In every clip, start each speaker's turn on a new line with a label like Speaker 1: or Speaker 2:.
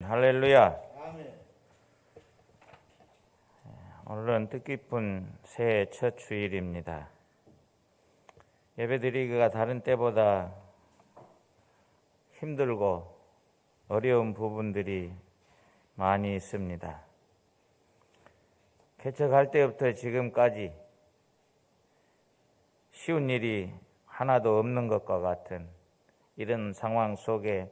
Speaker 1: 할렐루야.
Speaker 2: 아멘.
Speaker 1: 오늘은 뜻깊은 새해 첫 주일입니다. 예배드리기가 다른 때보다 힘들고 어려운 부분들이 많이 있습니다. 개척할 때부터 지금까지 쉬운 일이 하나도 없는 것과 같은 이런 상황 속에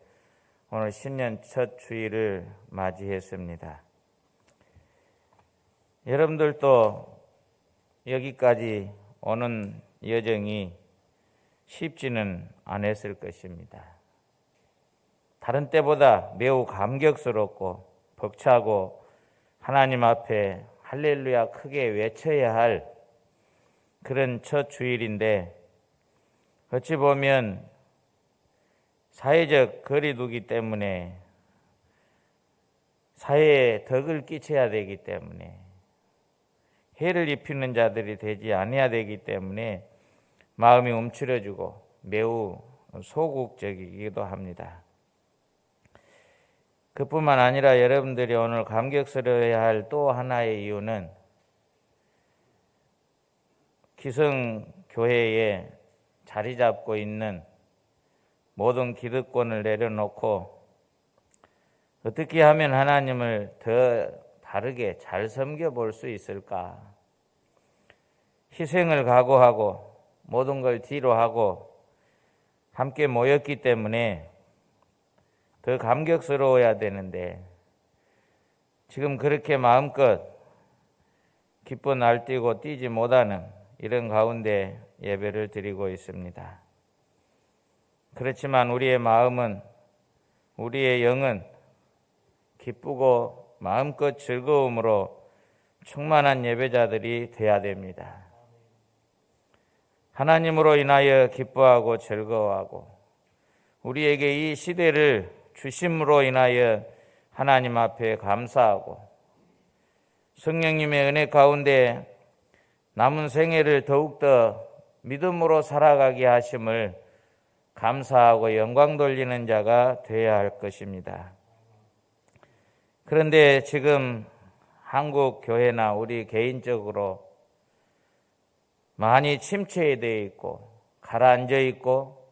Speaker 1: 오늘 신년 첫 주일을 맞이했습니다. 여러분들도 여기까지 오는 여정이 쉽지는 않았을 것입니다. 다른 때보다 매우 감격스럽고 벅차고 하나님 앞에 할렐루야 크게 외쳐야 할 그런 첫 주일인데, 어찌 보면 사회적 거리두기 때문에 사회에 덕을 끼쳐야 되기 때문에 해를 입히는 자들이 되지 아니어야 되기 때문에 마음이 움츠러지고 매우 소극적이기도 합니다. 그뿐만 아니라 여러분들이 오늘 감격스러워야 할 또 하나의 이유는 기성교회에 자리 잡고 있는 모든 기득권을 내려놓고 어떻게 하면 하나님을 더 바르게 잘 섬겨볼 수 있을까? 희생을 각오하고 모든 걸 뒤로 하고 함께 모였기 때문에 더 감격스러워야 되는데, 지금 그렇게 마음껏 기뻐 날뛰고 뛰지 못하는 이런 가운데 예배를 드리고 있습니다. 그렇지만 우리의 마음은, 우리의 영은 기쁘고 마음껏 즐거움으로 충만한 예배자들이 되어야 됩니다. 하나님으로 인하여 기뻐하고 즐거워하고 우리에게 이 시대를 주심으로 인하여 하나님 앞에 감사하고 성령님의 은혜 가운데 남은 생애를 더욱더 믿음으로 살아가게 하심을 감사하고 영광 돌리는 자가 되어야 할 것입니다. 그런데 지금 한국 교회나 우리 개인적으로 많이 침체되어 있고 가라앉아 있고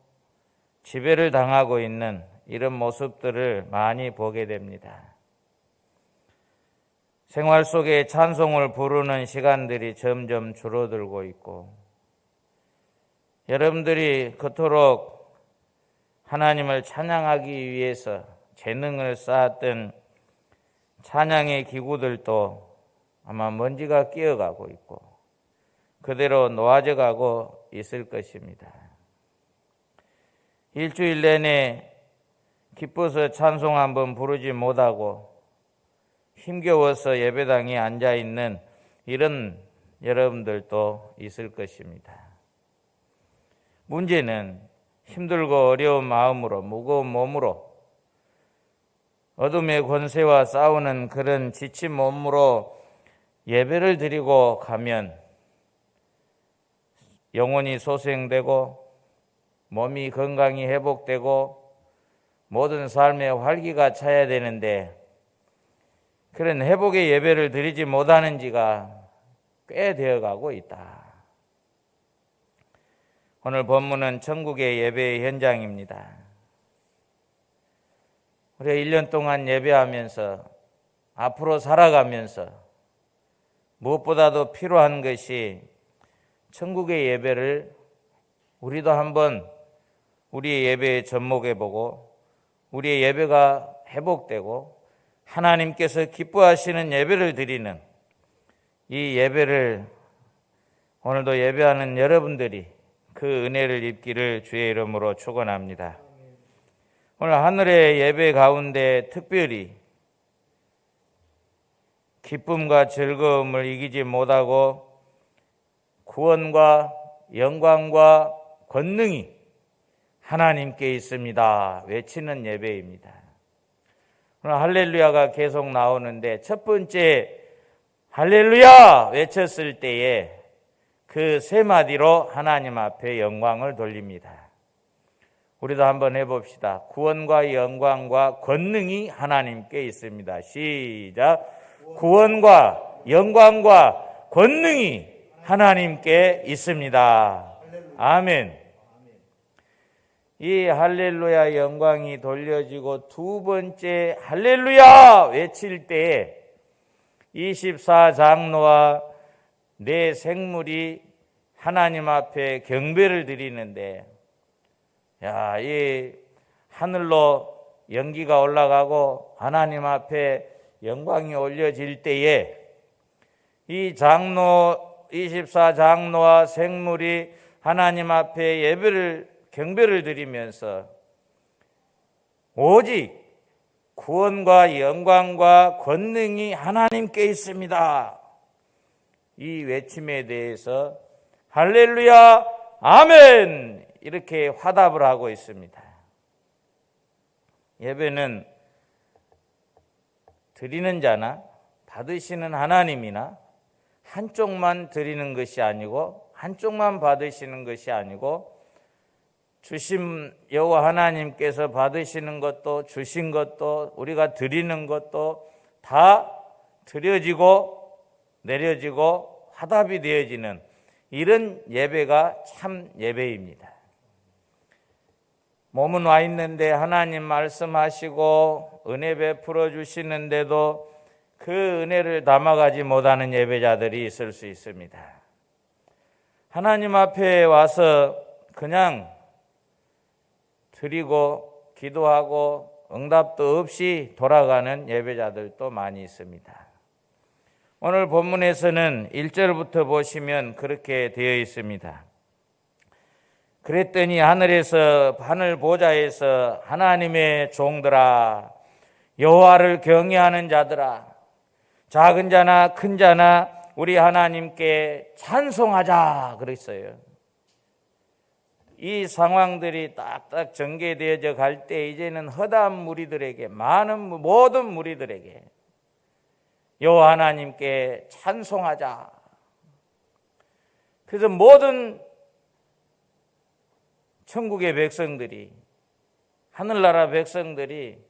Speaker 1: 지배를 당하고 있는 이런 모습들을 많이 보게 됩니다. 생활 속에 찬송을 부르는 시간들이 점점 줄어들고 있고, 여러분들이 그토록 하나님을 찬양하기 위해서 재능을 쌓았던 찬양의 기구들도 아마 먼지가 끼어가고 있고 그대로 놓아져 가고 있을 것입니다. 일주일 내내 기뻐서 찬송 한번 부르지 못하고 힘겨워서 예배당에 앉아있는 이런 여러분들도 있을 것입니다. 문제는 힘들고 어려운 마음으로 무거운 몸으로 어둠의 권세와 싸우는 그런 지친 몸으로 예배를 드리고 가면 영혼이 소생되고 몸이 건강히 회복되고 모든 삶에 활기가 차야 되는데 그런 회복의 예배를 드리지 못하는 지가 꽤 되어가고 있다. 오늘 본문은 천국의 예배의 현장입니다. 우리가 1년 동안 예배하면서 앞으로 살아가면서 무엇보다도 필요한 것이 천국의 예배를 우리도 한번 우리의 예배에 접목해보고 우리의 예배가 회복되고 하나님께서 기뻐하시는 예배를 드리는 이 예배를 오늘도 예배하는 여러분들이 그 은혜를 입기를 주의 이름으로 축원합니다. 오늘 하늘의 예배 가운데 특별히 기쁨과 즐거움을 이기지 못하고 구원과 영광과 권능이 하나님께 있습니다 외치는 예배입니다. 오늘 할렐루야가 계속 나오는데 첫 번째 할렐루야 외쳤을 때에 그 세 마디로 하나님 앞에 영광을 돌립니다. 우리도 한번 해봅시다. 구원과 영광과 권능이 하나님께 있습니다. 시작. 구원과 영광과 권능이 하나님께 있습니다. 아멘. 이 할렐루야 영광이 돌려지고 두 번째 할렐루야 외칠 때에 24장로와 네 생물이 하나님 앞에 경배를 드리는데, 이 하늘로 연기가 올라가고 하나님 앞에 영광이 올려질 때에 이 24장로와 생물이 하나님 앞에 경배를 드리면서 오직 구원과 영광과 권능이 하나님께 있습니다. 이 외침에 대해서 할렐루야 아멘 이렇게 화답을 하고 있습니다. 예배는 드리는 자나 받으시는 하나님이나 한쪽만 드리는 것이 아니고 한쪽만 받으시는 것이 아니고 주신 여호와 하나님께서 받으시는 것도 주신 것도 우리가 드리는 것도 다 드려지고 내려지고 화답이 되어지는 이런 예배가 참 예배입니다. 몸은 와 있는데 하나님 말씀하시고 은혜 베풀어 주시는데도 그 은혜를 담아가지 못하는 예배자들이 있을 수 있습니다. 하나님 앞에 와서 그냥 드리고 기도하고 응답도 없이 돌아가는 예배자들도 많이 있습니다. 오늘 본문에서는 1절부터 보시면 그렇게 되어 있습니다. 그랬더니 하늘 보좌에서 하나님의 종들아, 여호와를 경외하는 자들아, 작은 자나 큰 자나 우리 하나님께 찬송하자 그랬어요. 이 상황들이 딱딱 전개되어져 갈 때 이제는 허다한 무리들에게, 모든 무리들에게 여호와 하나님께 찬송하자. 그래서 모든 천국의 백성들이, 하늘나라 백성들이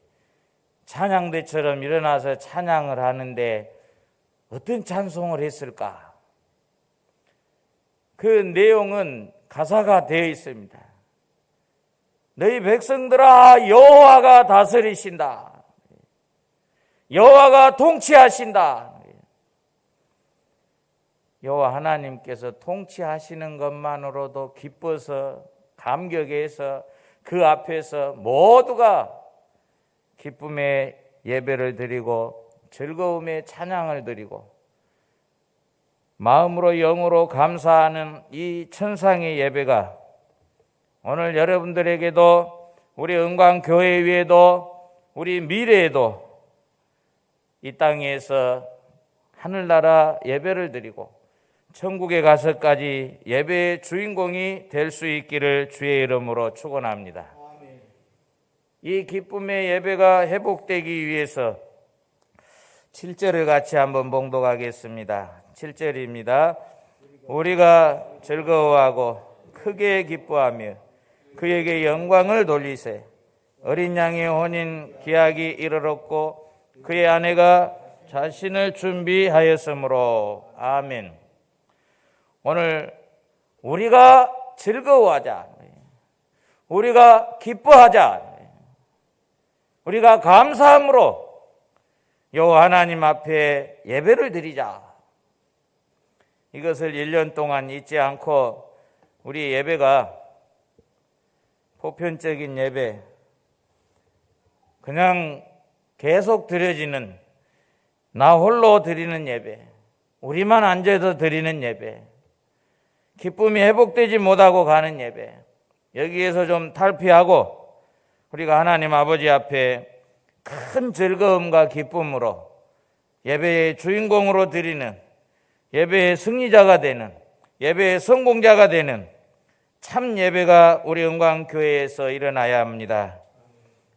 Speaker 1: 찬양대처럼 일어나서 찬양을 하는데 어떤 찬송을 했을까? 그 내용은 가사가 되어 있습니다. 너희 백성들아, 여호와가 다스리신다. 여호와가 통치하신다. 여호와 하나님께서 통치하시는 것만으로도 기뻐서 감격해서 그 앞에서 모두가 기쁨의 예배를 드리고 즐거움의 찬양을 드리고 마음으로 영으로 감사하는 이 천상의 예배가 오늘 여러분들에게도 우리 은광교회 위에도 우리 미래에도 이 땅에서 하늘나라 예배를 드리고 천국에 가서까지 예배의 주인공이 될 수 있기를 주의 이름으로 축원합니다. 이 기쁨의 예배가 회복되기 위해서 7절을 같이 한번 봉독하겠습니다. 7절입니다. 우리가 즐거워하고 크게 기뻐하며 그에게 영광을 돌리세. 어린 양의 혼인 기약이 이르렀고 그의 아내가 자신을 준비하였으므로. 아멘. 오늘 우리가 즐거워하자, 우리가 기뻐하자, 우리가 감사함으로 여호와 하나님 앞에 예배를 드리자. 이것을 1년 동안 잊지 않고 우리 예배가 보편적인 예배, 그냥 계속 드려지는, 나 홀로 드리는 예배, 우리만 앉아서 드리는 예배, 기쁨이 회복되지 못하고 가는 예배, 여기에서 좀 탈피하고 우리가 하나님 아버지 앞에 큰 즐거움과 기쁨으로 예배의 주인공으로 드리는, 예배의 승리자가 되는, 예배의 성공자가 되는 참 예배가 우리 은광교회에서 일어나야 합니다.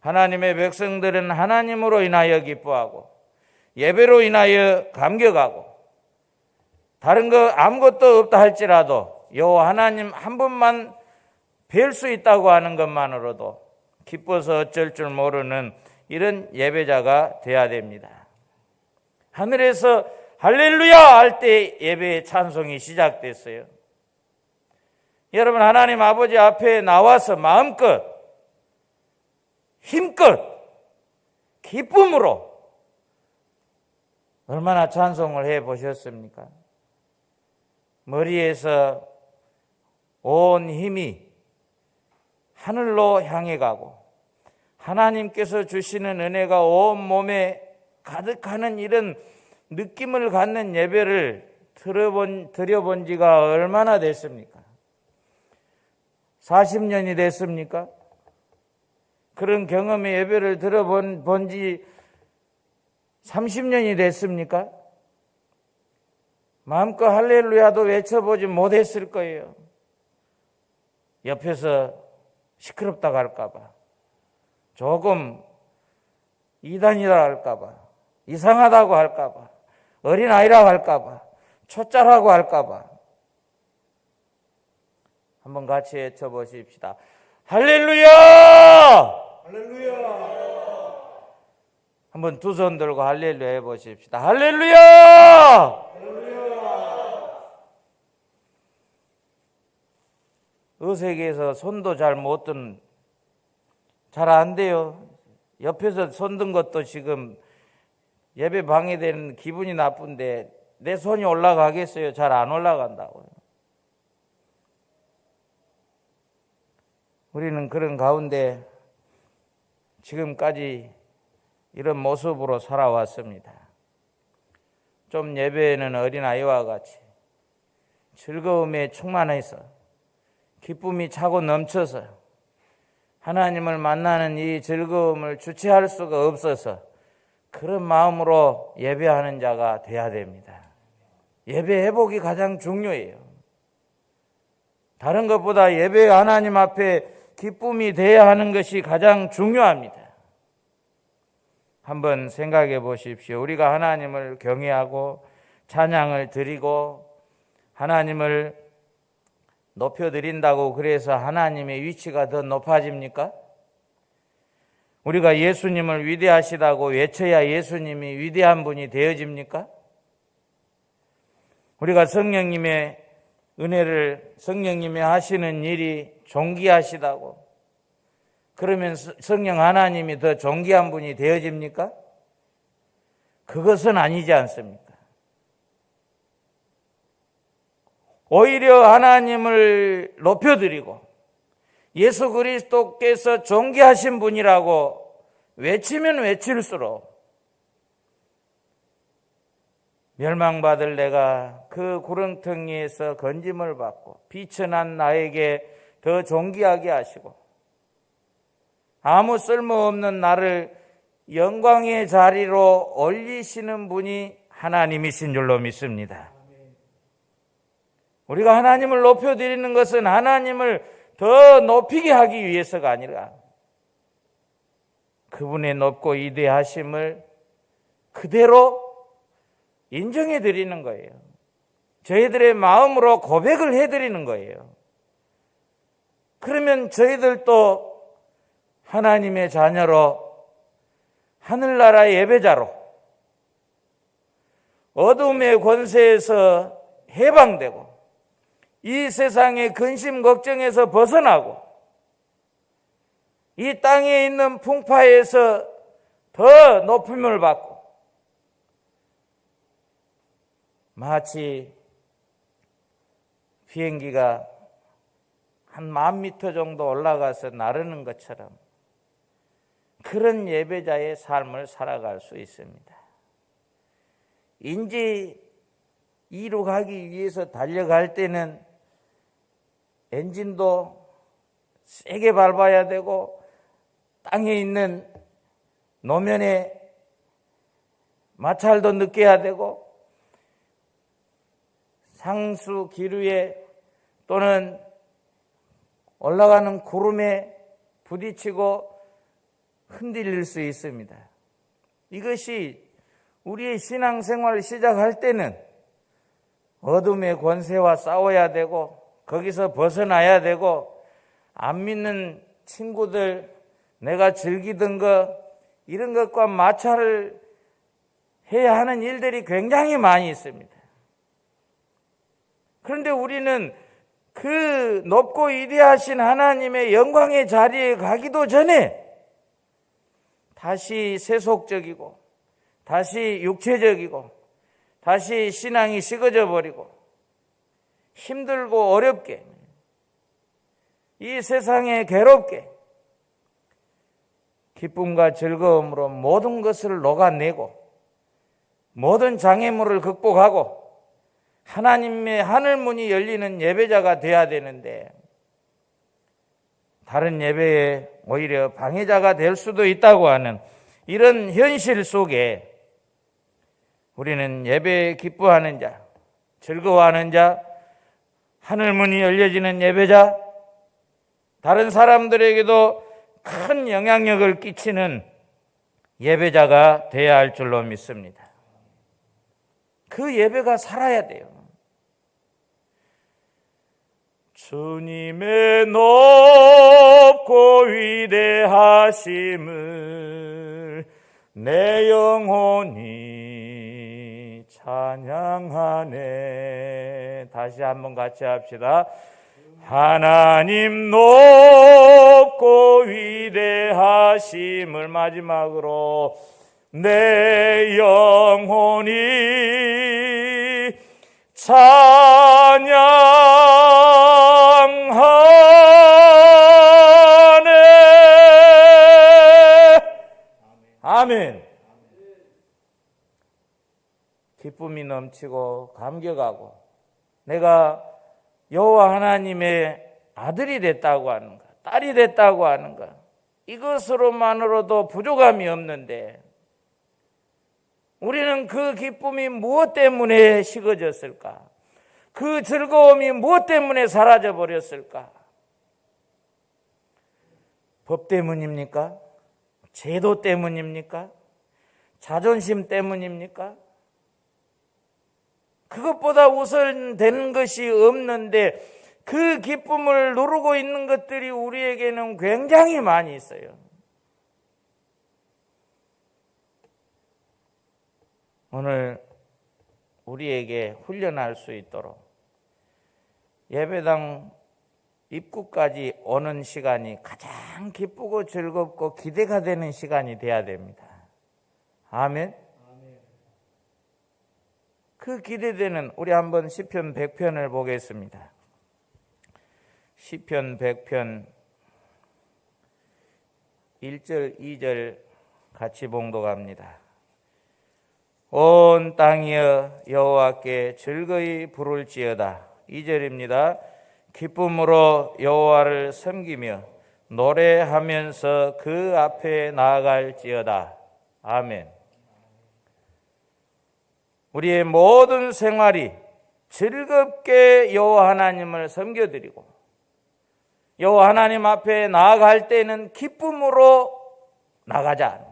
Speaker 1: 하나님의 백성들은 하나님으로 인하여 기뻐하고 예배로 인하여 감격하고 다른 거 아무것도 없다 할지라도 여호와 하나님 한 분만 뵐 수 있다고 하는 것만으로도 기뻐서 어쩔 줄 모르는 이런 예배자가 되어야 됩니다. 하늘에서 할렐루야 할 때 예배의 찬송이 시작됐어요. 여러분, 하나님 아버지 앞에 나와서 마음껏 힘껏 기쁨으로 얼마나 찬송을 해 보셨습니까? 머리에서 온 힘이 하늘로 향해 가고 하나님께서 주시는 은혜가 온 몸에 가득하는 이런 느낌을 갖는 예배를 드려본 지가 얼마나 됐습니까? 40년이 됐습니까? 그런 경험의 예배를 들어본 지 30년이 됐습니까? 마음껏 할렐루야도 외쳐보지 못했을 거예요. 옆에서 시끄럽다고 할까봐, 조금 이단이라 할까봐, 이상하다고 할까봐, 어린아이라고 할까봐, 초짜라고 할까봐. 한번 같이 외쳐보십시다. 할렐루야!
Speaker 2: 할렐루야!
Speaker 1: 한번 두 손 들고 할렐루야 해보십시다. 할렐루야! 의색에서 손도 잘 못 든, 잘 안 돼요. 옆에서 손 든 것도 지금 예배 방해되는 기분이 나쁜데 내 손이 올라가겠어요? 잘 안 올라간다고요. 우리는 그런 가운데 지금까지 이런 모습으로 살아왔습니다. 좀 예배에는 어린아이와 같이 즐거움에 충만해서 기쁨이 차고 넘쳐서 하나님을 만나는 이 즐거움을 주체할 수가 없어서 그런 마음으로 예배하는 자가 돼야 됩니다. 예배 회복이 가장 중요해요. 다른 것보다 예배 하나님 앞에 기쁨이 돼야 하는 것이 가장 중요합니다. 한번 생각해 보십시오. 우리가 하나님을 경외하고 찬양을 드리고 하나님을 높여드린다고 그래서 하나님의 위치가 더 높아집니까? 우리가 예수님을 위대하시다고 외쳐야 예수님이 위대한 분이 되어집니까? 우리가 성령님의 은혜를, 성령님이 하시는 일이 존귀하시다고 그러면 성령 하나님이 더 존귀한 분이 되어집니까? 그것은 아니지 않습니까? 오히려 하나님을 높여드리고 예수 그리스도께서 존귀하신 분이라고 외치면 외칠수록 멸망받을 내가 그 구렁텅이에서 건짐을 받고 비천한 나에게 더 존귀하게 하시고 아무 쓸모없는 나를 영광의 자리로 올리시는 분이 하나님이신 줄로 믿습니다. 우리가 하나님을 높여드리는 것은 하나님을 더 높이게 하기 위해서가 아니라 그분의 높고 위대하심을 그대로 인정해 드리는 거예요. 저희들의 마음으로 고백을 해드리는 거예요. 그러면 저희들도 하나님의 자녀로 하늘나라의 예배자로 어둠의 권세에서 해방되고 이 세상의 근심 걱정에서 벗어나고 이 땅에 있는 풍파에서 더 높임을 받고 마치 비행기가 한 10,000m 정도 올라가서 나르는 것처럼 그런 예배자의 삶을 살아갈 수 있습니다. 인지 2로 가기 위해서 달려갈 때는 엔진도 세게 밟아야 되고 땅에 있는 노면에 마찰도 느껴야 되고 상수 기류에 또는 올라가는 구름에 부딪히고 흔들릴 수 있습니다. 이것이 우리의 신앙생활을 시작할 때는 어둠의 권세와 싸워야 되고 거기서 벗어나야 되고 안 믿는 친구들, 내가 즐기던 거, 이런 것과 마찰을 해야 하는 일들이 굉장히 많이 있습니다. 그런데 우리는 그 높고 위대하신 하나님의 영광의 자리에 가기도 전에 다시 세속적이고, 다시 육체적이고, 다시 신앙이 식어져 버리고, 힘들고 어렵게, 이 세상에 괴롭게, 기쁨과 즐거움으로 모든 것을 녹아내고, 모든 장애물을 극복하고, 하나님의 하늘문이 열리는 예배자가 되어야 되는데, 다른 예배에 오히려 방해자가 될 수도 있다고 하는 이런 현실 속에 우리는 예배에 기뻐하는 자, 즐거워하는 자, 하늘문이 열려지는 예배자, 다른 사람들에게도 큰 영향력을 끼치는 예배자가 되어야 할 줄로 믿습니다. 그 예배가 살아야 돼요. 주님의 높고 위대하심을 내 영혼이 찬양하네. 다시 한번 같이 합시다. 하나님 높고 위대하심을 마지막으로 내 영혼이 찬양하네. 아멘. 기쁨이 넘치고 감격하고 내가 여호와 하나님의 아들이 됐다고 하는 것, 딸이 됐다고 하는 것, 이것으로만으로도 부족함이 없는데 우리는 그 기쁨이 무엇 때문에 식어졌을까? 그 즐거움이 무엇 때문에 사라져 버렸을까? 법 때문입니까? 제도 때문입니까? 자존심 때문입니까? 그것보다 우선되는 것이 없는데 그 기쁨을 누르고 있는 것들이 우리에게는 굉장히 많이 있어요. 오늘 우리에게 훈련할 수 있도록 예배당 입구까지 오는 시간이 가장 기쁘고 즐겁고 기대가 되는 시간이 돼야 됩니다. 아멘. 그 기대되는 우리 한번 시편 100편을 보겠습니다. 시편 100편 1절 2절 같이 봉독합니다. 온 땅이여 여호와께 즐거이 부를지어다. 2절입니다. 기쁨으로 여호와를 섬기며 노래하면서 그 앞에 나아갈지어다. 아멘. 우리의 모든 생활이 즐겁게 여호와 하나님을 섬겨드리고 여호와 하나님 앞에 나아갈 때는 기쁨으로 나가자.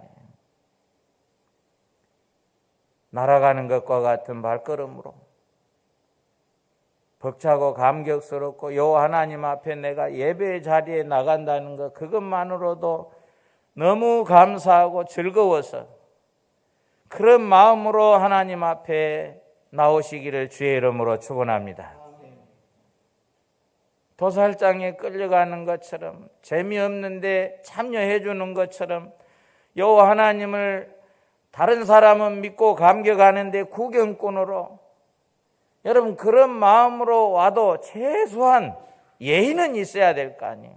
Speaker 1: 날아가는 것과 같은 발걸음으로 벅차고 감격스럽고 여호와 하나님 앞에 내가 예배의 자리에 나간다는 것, 그것만으로도 너무 감사하고 즐거워서 그런 마음으로 하나님 앞에 나오시기를 주의 이름으로 축원합니다. 도살장에 끌려가는 것처럼, 재미없는데 참여해 주는 것처럼, 여호와 하나님을 다른 사람은 믿고 감격하는데 구경꾼으로, 여러분 그런 마음으로 와도 최소한 예의는 있어야 될 거 아니에요.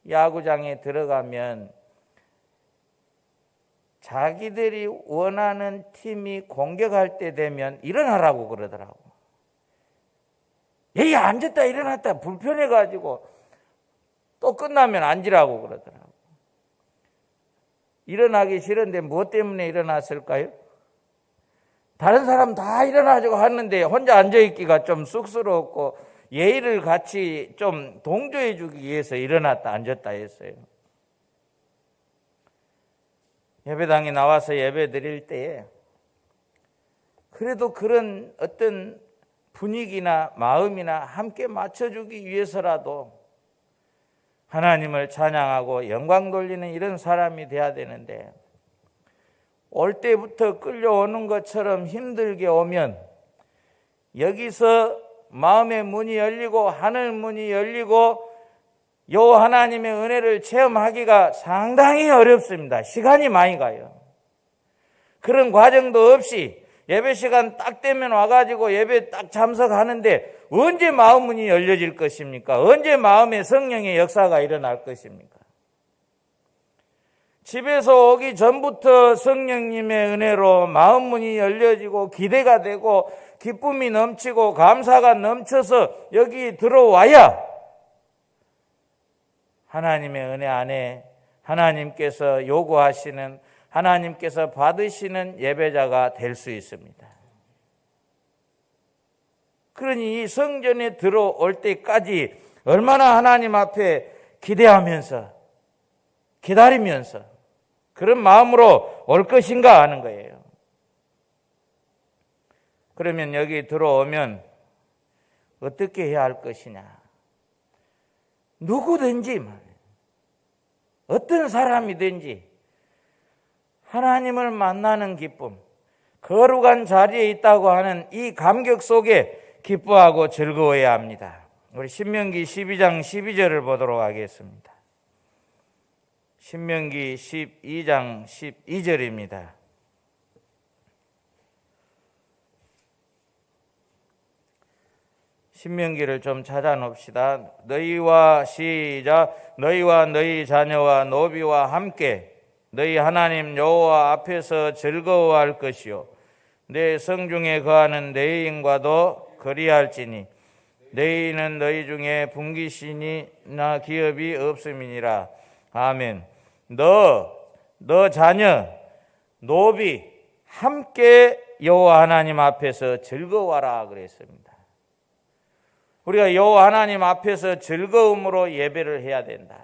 Speaker 1: 야구장에 들어가면 자기들이 원하는 팀이 공격할 때 되면 일어나라고 그러더라고. 예의 앉았다 일어났다 불편해가지고 또 끝나면 앉으라고 그러더라고. 일어나기 싫은데 무엇 때문에 일어났을까요? 다른 사람 다 일어나자고 하는데 혼자 앉아있기가 좀 쑥스럽고 예의를 같이 좀 동조해 주기 위해서 일어났다 앉았다 했어요. 예배당에 나와서 예배 드릴 때에 그래도 그런 어떤 분위기나 마음이나 함께 맞춰주기 위해서라도 하나님을 찬양하고 영광 돌리는 이런 사람이 돼야 되는데, 올 때부터 끌려오는 것처럼 힘들게 오면 여기서 마음의 문이 열리고 하늘 문이 열리고 요 하나님의 은혜를 체험하기가 상당히 어렵습니다. 시간이 많이 가요. 그런 과정도 없이 예배 시간 딱 되면 와가지고 예배 딱 참석하는데 언제 마음 문이 열려질 것입니까? 언제 마음의 성령의 역사가 일어날 것입니까? 집에서 오기 전부터 성령님의 은혜로 마음 문이 열려지고 기대가 되고 기쁨이 넘치고 감사가 넘쳐서 여기 들어와야 하나님의 은혜 안에 하나님께서 요구하시는, 하나님께서 받으시는 예배자가 될 수 있습니다. 그러니 이 성전에 들어올 때까지 얼마나 하나님 앞에 기대하면서 기다리면서 그런 마음으로 올 것인가 하는 거예요. 그러면 여기 들어오면 어떻게 해야 할 것이냐? 누구든지 어떤 사람이든지 하나님을 만나는 기쁨, 거룩한 자리에 있다고 하는 이 감격 속에 기뻐하고 즐거워해야 합니다. 우리 신명기 12장 12절을 보도록 하겠습니다. 신명기 12장 12절입니다. 신명기를 좀 찾아놓읍시다. 너희와 너희 자녀와 노비와 함께 너희 하나님 여호와 앞에서 즐거워할 것이요 내 성중에 거하는 너희인과도 거리할지니 너희는 너희 중에 분깃신이나 기업이 없음이니라. 아멘. 너 자녀 노비 함께 여호와 하나님 앞에서 즐거워하라 그랬습니다. 우리가 여호와 하나님 앞에서 즐거움으로 예배를 해야 된다.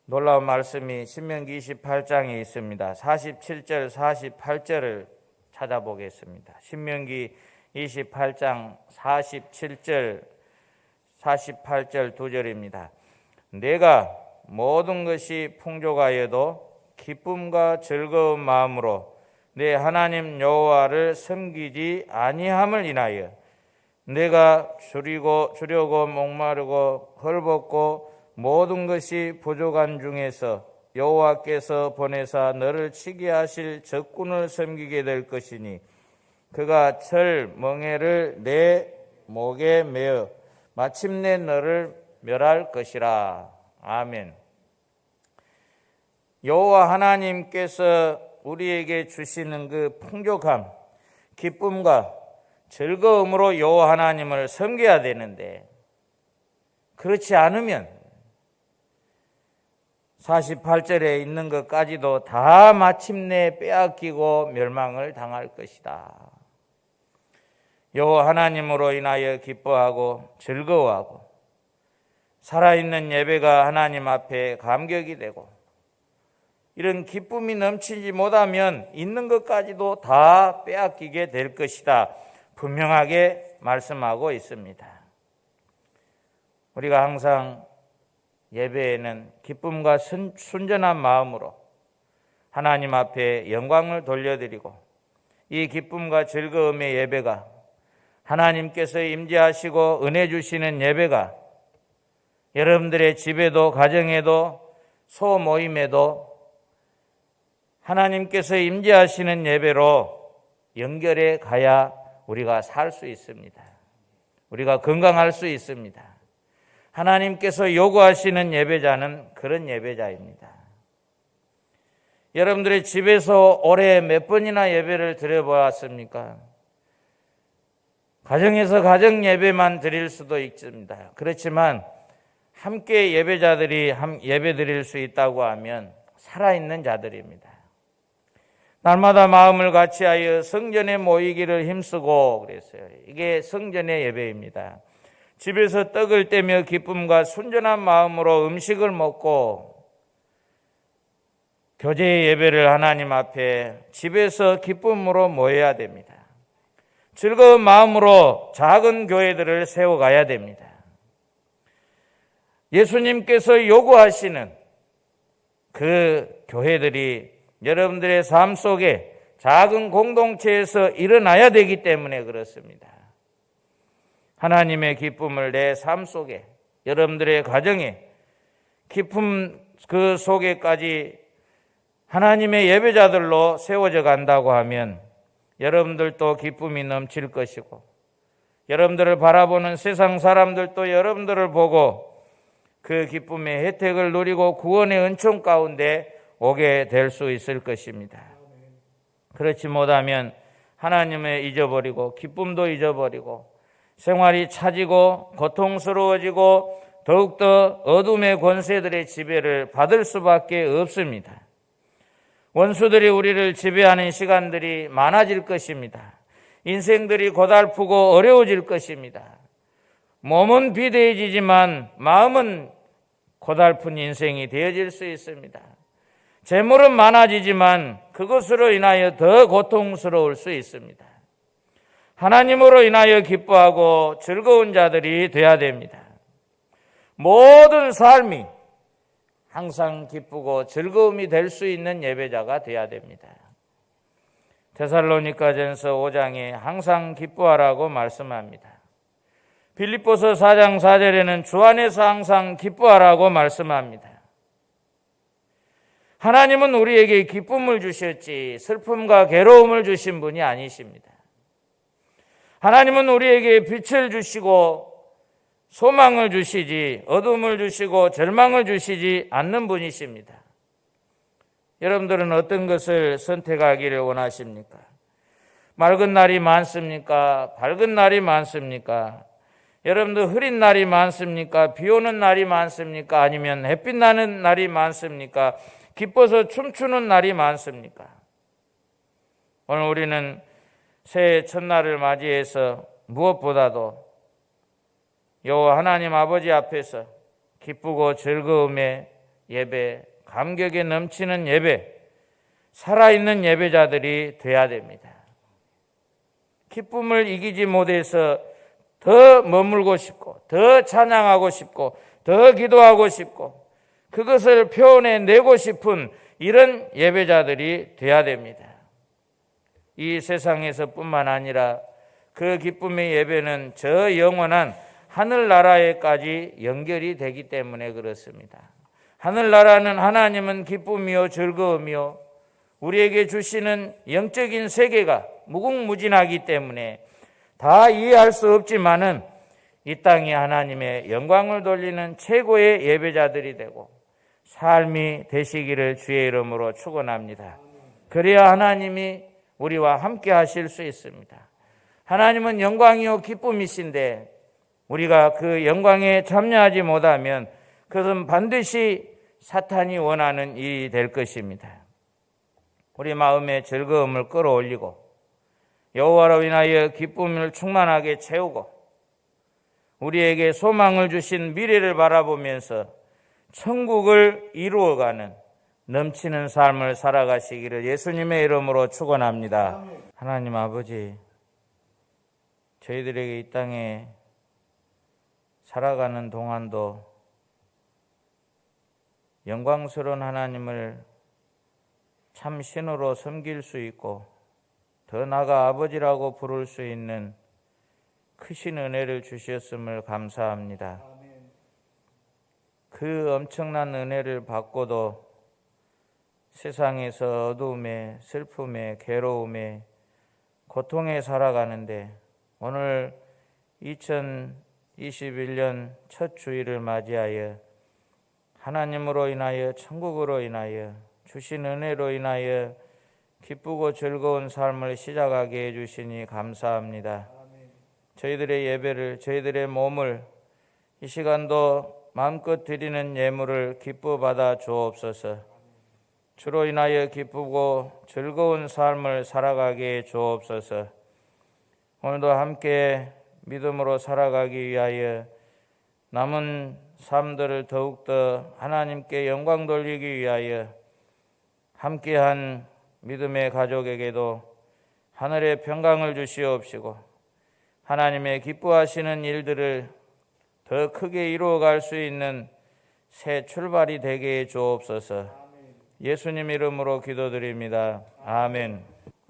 Speaker 1: 놀라운 말씀이 신명기 28장에 있습니다. 47절 48절을 찾아보겠습니다. 신명기 28장 47절 48절 두 절입니다. 내가 모든 것이 풍족하여도 기쁨과 즐거운 마음으로 내 하나님 여호와를 섬기지 아니함을 인하여 내가 주려고 목마르고 헐벗고 모든 것이 부족한 중에서 여호와께서 보내사 너를 치게 하실 적군을 섬기게 될 것이니 그가 철 멍에를 내 목에 매어 마침내 너를 멸할 것이라. 아멘. 여호와 하나님께서 우리에게 주시는 그 풍족함, 기쁨과 즐거움으로 여호와 하나님을 섬겨야 되는데 그렇지 않으면 48절에 있는 것까지도 다 마침내 빼앗기고 멸망을 당할 것이다. 여호와 하나님으로 인하여 기뻐하고 즐거워하고 살아있는 예배가 하나님 앞에 감격이 되고 이런 기쁨이 넘치지 못하면 있는 것까지도 다 빼앗기게 될 것이다. 분명하게 말씀하고 있습니다. 우리가 항상 예배에는 기쁨과 순전한 마음으로 하나님 앞에 영광을 돌려드리고 이 기쁨과 즐거움의 예배가 하나님께서 임재하시고 은혜 주시는 예배가 여러분들의 집에도 가정에도 소모임에도 하나님께서 임재하시는 예배로 연결해 가야 우리가 살 수 있습니다. 우리가 건강할 수 있습니다. 하나님께서 요구하시는 예배자는 그런 예배자입니다. 여러분들의 집에서 올해 몇 번이나 예배를 드려보았습니까? 가정에서 가정 예배만 드릴 수도 있습니다. 그렇지만 함께 예배자들이 예배 드릴 수 있다고 하면 살아있는 자들입니다. 날마다 마음을 같이하여 성전에 모이기를 힘쓰고 그랬어요. 이게 성전의 예배입니다. 집에서 떡을 떼며 기쁨과 순전한 마음으로 음식을 먹고 교제의 예배를 하나님 앞에 집에서 기쁨으로 모여야 됩니다. 즐거운 마음으로 작은 교회들을 세워가야 됩니다. 예수님께서 요구하시는 그 교회들이 여러분들의 삶 속에 작은 공동체에서 일어나야 되기 때문에 그렇습니다. 하나님의 기쁨을 내 삶 속에, 여러분들의 가정에, 기쁨 그 속에까지 하나님의 예배자들로 세워져 간다고 하면 여러분들도 기쁨이 넘칠 것이고, 여러분들을 바라보는 세상 사람들도 여러분들을 보고 그 기쁨의 혜택을 누리고 구원의 은총 가운데 오게 될 수 있을 것입니다. 그렇지 못하면 하나님을 잊어버리고 기쁨도 잊어버리고 생활이 차지고 고통스러워지고 더욱더 어둠의 권세들의 지배를 받을 수밖에 없습니다. 원수들이 우리를 지배하는 시간들이 많아질 것입니다. 인생들이 고달프고 어려워질 것입니다. 몸은 비대해지지만 마음은 고달픈 인생이 되어질 수 있습니다. 재물은 많아지지만 그것으로 인하여 더 고통스러울 수 있습니다. 하나님으로 인하여 기뻐하고 즐거운 자들이 되어야 됩니다. 모든 삶이 항상 기쁘고 즐거움이 될 수 있는 예배자가 되어야 됩니다. 데살로니가전서 5장에 항상 기뻐하라고 말씀합니다. 빌립보서 4장 4절에는 주 안에서 항상 기뻐하라고 말씀합니다. 하나님은 우리에게 기쁨을 주셨지 슬픔과 괴로움을 주신 분이 아니십니다. 하나님은 우리에게 빛을 주시고 소망을 주시지 어둠을 주시고 절망을 주시지 않는 분이십니다. 여러분들은 어떤 것을 선택하기를 원하십니까? 맑은 날이 많습니까? 밝은 날이 많습니까? 여러분들 흐린 날이 많습니까? 비 오는 날이 많습니까? 아니면 햇빛 나는 날이 많습니까? 기뻐서 춤추는 날이 많습니까? 오늘 우리는 새해 첫날을 맞이해서 무엇보다도 여호와 하나님 아버지 앞에서 기쁘고 즐거움의 예배, 감격에 넘치는 예배, 살아있는 예배자들이 되어야 됩니다. 기쁨을 이기지 못해서 더 머물고 싶고 더 찬양하고 싶고 더 기도하고 싶고 그것을 표현해내고 싶은 이런 예배자들이 되어야 됩니다. 이 세상에서 뿐만 아니라 그 기쁨의 예배는 저 영원한 하늘나라에까지 연결이 되기 때문에 그렇습니다. 하늘나라는 하나님은 기쁨이요 즐거움이요 우리에게 주시는 영적인 세계가 무궁무진하기 때문에 다 이해할 수 없지만은 이 땅에 하나님의 영광을 돌리는 최고의 예배자들이 되고 삶이 되시기를 주의 이름으로 축원합니다. 그래야 하나님이 우리와 함께 하실 수 있습니다. 하나님은 영광이요 기쁨이신데 우리가 그 영광에 참여하지 못하면 그것은 반드시 사탄이 원하는 일이 될 것입니다. 우리 마음의 즐거움을 끌어올리고 여호와로 인하여 기쁨을 충만하게 채우고 우리에게 소망을 주신 미래를 바라보면서 천국을 이루어가는 넘치는 삶을 살아가시기를 예수님의 이름으로 축원합니다. 하나님 아버지, 저희들에게 이 땅에 살아가는 동안도 영광스러운 하나님을 참 신으로 섬길 수 있고 더 나아가 아버지라고 부를 수 있는 크신 은혜를 주셨음을 감사합니다. 그 엄청난 은혜를 받고도 세상에서 어두움에 슬픔에 괴로움에 고통에 살아가는데 오늘 2021년 첫 주일을 맞이하여 하나님으로 인하여 천국으로 인하여 주신 은혜로 인하여 기쁘고 즐거운 삶을 시작하게 해주시니 감사합니다. 저희들의 예배를 저희들의 몸을 이 시간도 마음껏 드리는 예물을 기뻐 받아 주옵소서. 주로 인하여 기쁘고 즐거운 삶을 살아가게 해 주옵소서. 오늘도 함께 믿음으로 살아가기 위하여 남은 삶들을 더욱더 하나님께 영광 돌리기 위하여 함께한 믿음의 가족에게도 하늘의 평강을 주시옵시고 하나님의 기뻐하시는 일들을 더 크게 이루어갈 수 있는 새 출발이 되게 해 주옵소서. 예수님 이름으로 기도드립니다. 아멘.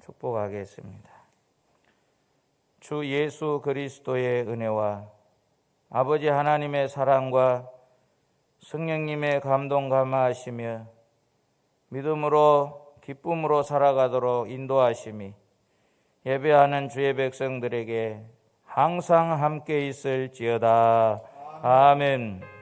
Speaker 1: 축복하겠습니다. 주 예수 그리스도의 은혜와 아버지 하나님의 사랑과 성령님의 감동 감화하시며 믿음으로 기쁨으로 살아가도록 인도하심이 예배하는 주의 백성들에게 항상 함께 있을지어다. 아멘.